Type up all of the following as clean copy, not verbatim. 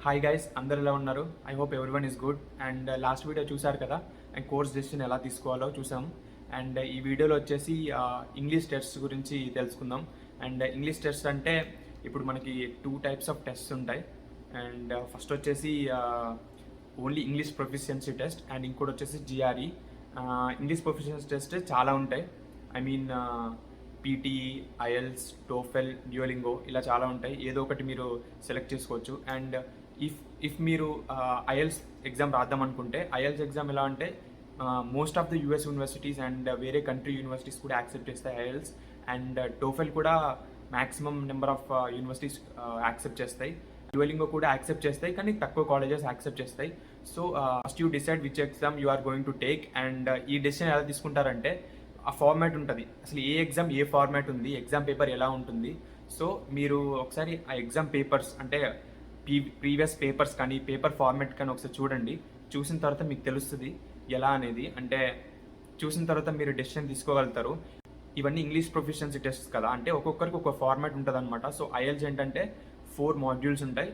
Hi guys, అందరు ఎలా ఉన్నారు? I hope everyone is good. And last video చూసారు కదా, అండ్ కోర్స్ డెసిషన్ ఎలా తీసుకోవాలో చూసాం. అండ్ ఈ వీడియోలో వచ్చేసి ఇంగ్లీష్ టెస్ట్ గురించి తెలుసుకుందాం. అండ్ ఇంగ్లీష్ టెస్ట్ అంటే ఇప్పుడు మనకి 2 టైప్స్ ఆఫ్ టెస్ట్ ఉంటాయి. అండ్ ఫస్ట్ వచ్చేసి only English proficiency test, and ఇంకోటి వచ్చేసి GRE. ఇంగ్లీష్ ప్రొఫిషియన్సీ టెస్ట్ చాలా ఉంటాయి. I mean PTE, IELTS, TOEFL, Duolingo ఇలా చాలా ఉంటాయి. ఏదో ఒకటి మీరు సెలెక్ట్ చేసుకోవచ్చు. అండ్ ఇఫ్ మీరు IELTS ఎగ్జామ్ రాద్దాం అనుకుంటే, IELTS ఎగ్జామ్ ఎలా అంటే most of the US universities and వేరే కంట్రీ యూనివర్సిటీస్ కూడా యాక్సెప్ట్ చేస్తాయి IELTS. అండ్ TOEFL కూడా maximum number of universities accept చేస్తాయి. Duolingo కూడా యాక్సెప్ట్ చేస్తాయి, కానీ తక్కువ కాలేజెస్ యాక్సెప్ట్ చేస్తాయి. So first you decide which exam you are going to take. And ఈ డెసిషన్ ఎలా తీసుకుంటారంటే, ఆ ఫార్మాట్ ఉంటుంది, అసలు ఏ ఎగ్జామ్ ఏ ఫార్మాట్ ఉంది, ఎగ్జామ్ పేపర్ ఎలా ఉంటుంది. సో మీరు ఒకసారి ఆ ఎగ్జామ్ పేపర్స్ అంటే ప్రీవియస్ పేపర్స్ కానీ పేపర్ ఫార్మాట్ కానీ ఒకసారి చూడండి. చూసిన తర్వాత మీకు తెలుస్తుంది ఎలా అనేది. అంటే చూసిన తర్వాత మీరు డెసిషన్ తీసుకోగలుగుతారు. ఇవన్నీ ఇంగ్లీష్ ప్రొఫిషియన్సీ టెస్ట్ కదా, అంటే ఒక్కొక్కరికి ఒక ఫార్మాట్ ఉంటుంది అనమాట. సో IELTS ఏంటంటే 4 మాడ్యూల్స్ ఉంటాయి.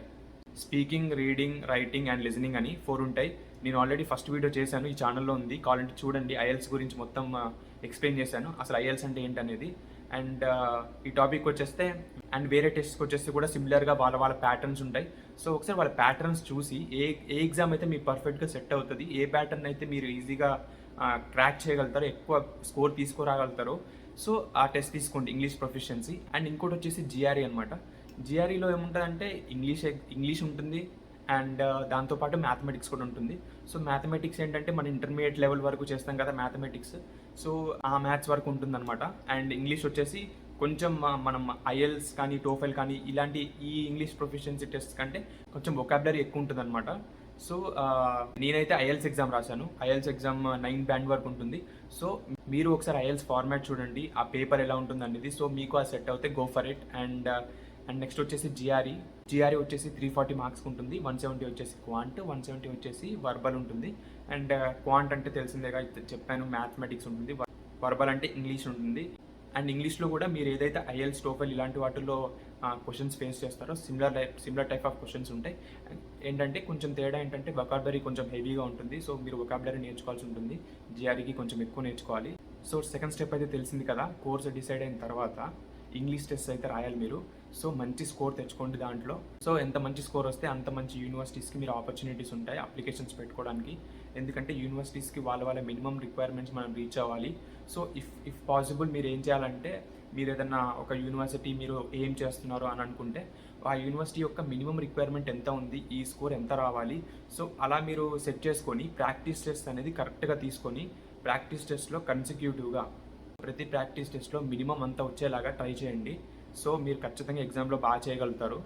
Speaking, reading, writing and listening అని 4 ఉంటాయి. నేను ఆల్రెడీ ఫస్ట్ వీడియో చేశాను, ఈ ఛానల్లో ఉంది, కావాలంటే చూడండి. IELTS గురించి మొత్తం ఎక్స్ప్లెయిన్ చేశాను, అసలు IELTS అంటే ఏంటనేది. అండ్ ఈ టాపిక్ వచ్చేస్తే, అండ్ వేరే టెస్ట్కి వచ్చేస్తే కూడా సిమిలర్గా వాళ్ళ ప్యాటర్న్స్ ఉంటాయి. సో ఒకసారి వాళ్ళ ప్యాటర్న్స్ చూసి ఏ ఎగ్జామ్ అయితే మీకు పర్ఫెక్ట్గా సెట్ అవుతుంది, ఏ ప్యాటర్న్ అయితే మీరు ఈజీగా క్రాక్ చేయగలుగుతారో, ఎక్కువ స్కోర్ తీసుకురాగలుగుతారో, సో ఆ టెస్ట్ తీసుకోండి, ఇంగ్లీష్ ప్రొఫిషియన్సీ. అండ్ ఇంకోటి వచ్చేసి GRE అనమాట. GREలో ఏముంటుందంటే ఇంగ్లీష్ ఉంటుంది, అండ్ దాంతోపాటు మ్యాథమెటిక్స్ కూడా ఉంటుంది. సో మ్యాథమెటిక్స్ ఏంటంటే మన ఇంటర్మీడియట్ లెవెల్ వరకు చేస్తాం కదా మ్యాథమెటిక్స్, సో ఆ మ్యాథ్స్ వరకు ఉంటుందన్నమాట. అండ్ ఇంగ్లీష్ వచ్చేసి కొంచెం మనం IELTS కానీ TOEFL కానీ ఇలాంటి ఈ ఇంగ్లీష్ ప్రొఫిషియన్సీ టెస్ట్ కంటే కొంచెం వొకాబులరీ ఎక్కువ ఉంటుంది అనమాట. సో నేనైతే IELTS ఎగ్జామ్ రాశాను. IELTS ఎగ్జామ్ 9 బ్యాండ్ వరకు ఉంటుంది. సో మీరు ఒకసారి IELTS ఫార్మాట్ చూడండి, ఆ పేపర్ ఎలా ఉంటుంది అనేది. సో మీకు ఆ సెట్ అవుతే go for it. And next వచ్చేసి GRE వచ్చేసి 340 మార్క్స్ ఉంటుంది. 170 వచ్చేసి క్వాంట్, 170 వచ్చేసి వర్బల్ ఉంటుంది. అండ్ క్వాంట్ అంటే తెలిసిందేగా, చెప్పాను, మ్యాథమెటిక్స్ ఉంటుంది. వర్బల్ అంటే ఇంగ్లీష్ ఉంటుంది. అండ్ ఇంగ్లీష్లో కూడా మీరు ఏదైతే IELTS, TOEFL ఇలాంటి వాటిల్లో క్వశ్చన్స్ ఫేస్ చేస్తారో సిమిలర్ టైప్ ఆఫ్ క్వశ్చన్స్ ఉంటాయి. ఏంటంటే కొంచెం తేడా ఏంటంటే వొకాబులరీ కొంచెం హెవీగా ఉంటుంది. సో మీరు వొకాబులరీ నేర్చుకోవాల్సి ఉంటుంది. GREకి కొంచెం ఎక్కువ నేర్చుకోవాలి. సో సెకండ్ స్టెప్ అయితే తెలిసింది కదా, కోర్స్ డిసైడ్ అయిన తర్వాత ఇంగ్లీష్ టెస్ట్ అయితే రాయాలి మీరు. సో మంచి స్కోర్ తెచ్చుకోండి దాంట్లో. సో ఎంత మంచి స్కోర్ వస్తే అంత మంచి యూనివర్సిటీస్కి మీరు ఆపర్చునిటీస్ ఉంటాయి అప్లికేషన్స్ పెట్టుకోవడానికి. ఎందుకంటే యూనివర్సిటీస్కి వాళ్ళ మినిమం రిక్వైర్మెంట్స్ మనం రీచ్ అవ్వాలి. సో ఇఫ్ పాసిబుల్ మీరు ఏం చేయాలంటే, మీరు ఏదన్నా ఒక యూనివర్సిటీ మీరు ఏం చేస్తున్నారు అని అనుకుంటే, ఆ యూనివర్సిటీ యొక్క మినిమం రిక్వైర్మెంట్ ఎంత ఉంది, ఈ స్కోర్ ఎంత రావాలి, సో అలా మీరు సెట్ చేసుకొని ప్రాక్టీస్ టెస్ట్ అనేది కరెక్ట్గా తీసుకొని ప్రాక్టీస్ టెస్ట్లో కన్సిక్యూటివ్గా ప్రతి ప్రాక్టీస్ టెస్ట్లో మినిమం అంతా వచ్చేలాగా ట్రై చేయండి. సో మీరు ఖచ్చితంగా ఎగ్జామ్లో బాగా చేయగలుగుతారు.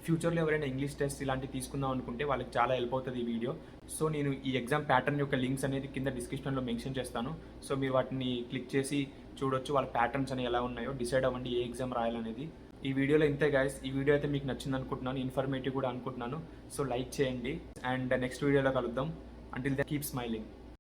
ఫ్యూచర్లో ఎవరైనా ఇంగ్లీష్ టెస్ట్ ఇలాంటివి తీసుకుందాం అనుకుంటే వాళ్ళకి చాలా హెల్ప్ అవుతుంది ఈ వీడియో. సో నేను ఈ ఎగ్జామ్ ప్యాటర్న్ యొక్క లింక్స్ అనేది కింద డిస్క్రిప్షన్లో మెన్షన్ చేస్తాను. సో మీరు వాటిని క్లిక్ చేసి చూడొచ్చు, వాళ్ళ ప్యాటర్న్స్ అనేవి ఎలా ఉన్నాయో, డిసైడ్ అవ్వండి ఏ ఎగ్జామ్ రాయాలనేది. ఈ వీడియోలో ఇంతే గైస్. ఈ వీడియో అయితే మీకు నచ్చింది అనుకుంటున్నాను, ఇన్ఫర్మేటివ్ కూడా అనుకుంటున్నాను. సో లైక్ చేయండి, అండ్ నెక్స్ట్ వీడియోలో కలుద్దాం. Until then keep smiling.